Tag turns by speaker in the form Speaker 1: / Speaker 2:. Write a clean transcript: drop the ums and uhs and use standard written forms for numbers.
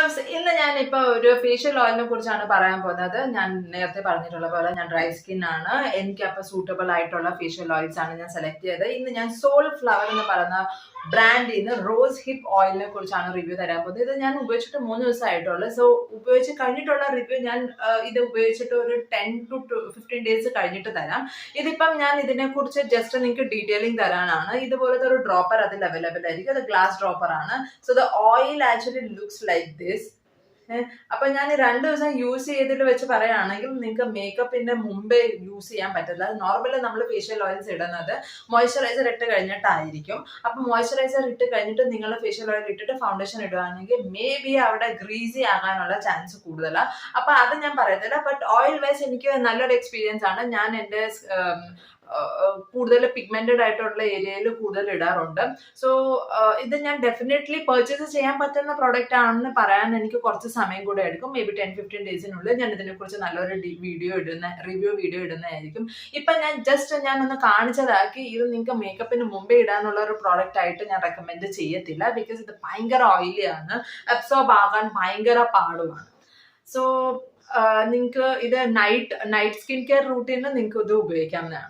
Speaker 1: loves, ഇന്ന് ഞാൻ ഇപ്പോൾ ഒരു ഫേഷ്യൽ ഓയിലിനെ കുറിച്ചാണ് പറയാൻ പോകുന്നത്. ഞാൻ നേരത്തെ പറഞ്ഞിട്ടുള്ള പോലെ ഞാൻ ഡ്രൈ സ്കിൻ ആണ്. എനിക്ക് അപ്പോൾ സൂട്ടബിൾ ആയിട്ടുള്ള ഫേഷ്യൽ ഓയിൽസ് ആണ് ഞാൻ സെലക്ട് ചെയ്തത്. ഇന്ന് ഞാൻ Soulflower എന്ന് പറയുന്ന ബ്രാൻഡിൽ നിന്ന് റോസ് ഹിപ്പ് ഓയിലിനെ കുറിച്ചാണ് റിവ്യൂ തരാൻ പോകുന്നത്. ഇത് ഞാൻ ഉപയോഗിച്ചിട്ട് 3 ദിവസമായിട്ടുള്ളൂ. സോ ഉപയോഗിച്ച് കഴിഞ്ഞിട്ടുള്ള റിവ്യൂ ഞാൻ ഇത് ഉപയോഗിച്ചിട്ട് ഒരു 10 to 15 ഡേയ്സ് കഴിഞ്ഞിട്ട് തരാം. ഇതിപ്പം ഞാൻ ഇതിനെക്കുറിച്ച് ജസ്റ്റ് നിങ്ങൾക്ക് ഡീറ്റെയിലിംഗ് തരാനാണ്. ഇതുപോലത്തെ ഒരു ഡ്രോപ്പർ അതിൽ അവൈലബിൾ ആയിരിക്കും. അത് ഗ്ലാസ് ഡ്രോപ്പർ ആണ്. So the oil actually looks like this. അപ്പൊ ഞാൻ 2 ദിവസം യൂസ് ചെയ്തിട്ട് വെച്ച് പറയുകയാണെങ്കിൽ നിങ്ങൾക്ക് മേക്കപ്പിന്റെ മുമ്പേ യൂസ് ചെയ്യാൻ പറ്റില്ല. നോർമലി നമ്മൾ ഫേഷ്യൽ ഓയിൽസ് ഇടുന്നത് മോയ്സ്ചറൈസർ ഇട്ട് കഴിഞ്ഞിട്ടായിരിക്കും. അപ്പൊ മോയ്സ്ചറൈസർ ഇട്ട് കഴിഞ്ഞിട്ട് നിങ്ങൾ ഫേഷ്യൽ ഓയിൽ ഇട്ടിട്ട് ഫൗണ്ടേഷൻ ഇടുകയാണെങ്കിൽ മേ ബി അവിടെ ഗ്രീസി ആകാനുള്ള ചാൻസ് കൂടുതലാണ്. അപ്പൊ അത് ഞാൻ പറയത്തില്ല. ബട്ട് ഓയിൽ വൈസ് എനിക്ക് നല്ലൊരു എക്സ്പീരിയൻസ് ആണ്. ഞാൻ എൻ്റെ കൂടുതൽ പിഗ്മെന്റഡ് ആയിട്ടുള്ള ഏരിയയിൽ കൂടുതൽ ഇടാറുണ്ട്. സോ ഇത് ഞാൻ ഡെഫിനറ്റ്ലി പർച്ചേസ് ചെയ്യാൻ പറ്റുന്ന പ്രോഡക്റ്റ് ആണെന്ന് പറയാൻ എനിക്ക് കുറച്ച് സമയം കൂടെ എടുക്കും. മേ ബി 10-15 ഡേയ്സിനുള്ളിൽ ഞാൻ ഇതിനെക്കുറിച്ച് നല്ലൊരു റിവ്യൂ വീഡിയോ ഇടുന്നതായിരിക്കും. ഇപ്പം ഞാൻ ഒന്ന് കാണിച്ചതാക്കി. ഇത് നിങ്ങൾക്ക് മേക്കപ്പിന് മുമ്പേ ഇടാനുള്ള ഒരു പ്രോഡക്റ്റ് ആയിട്ട് ഞാൻ റെക്കമെൻഡ് ചെയ്യത്തില്ല. ബിക്കോസ് ഇത് ഭയങ്കര ഓയിലിയാണ്, അബ്സോർബ് ആകാൻ ഭയങ്കര പാടുമാണ്. സോ നിങ്ങൾക്ക് ഇത് നൈറ്റ് സ്കിൻ കെയർ റൂട്ടീനിൽ നിങ്ങൾക്ക് ഇത് ഉപയോഗിക്കാവുന്നതാണ്.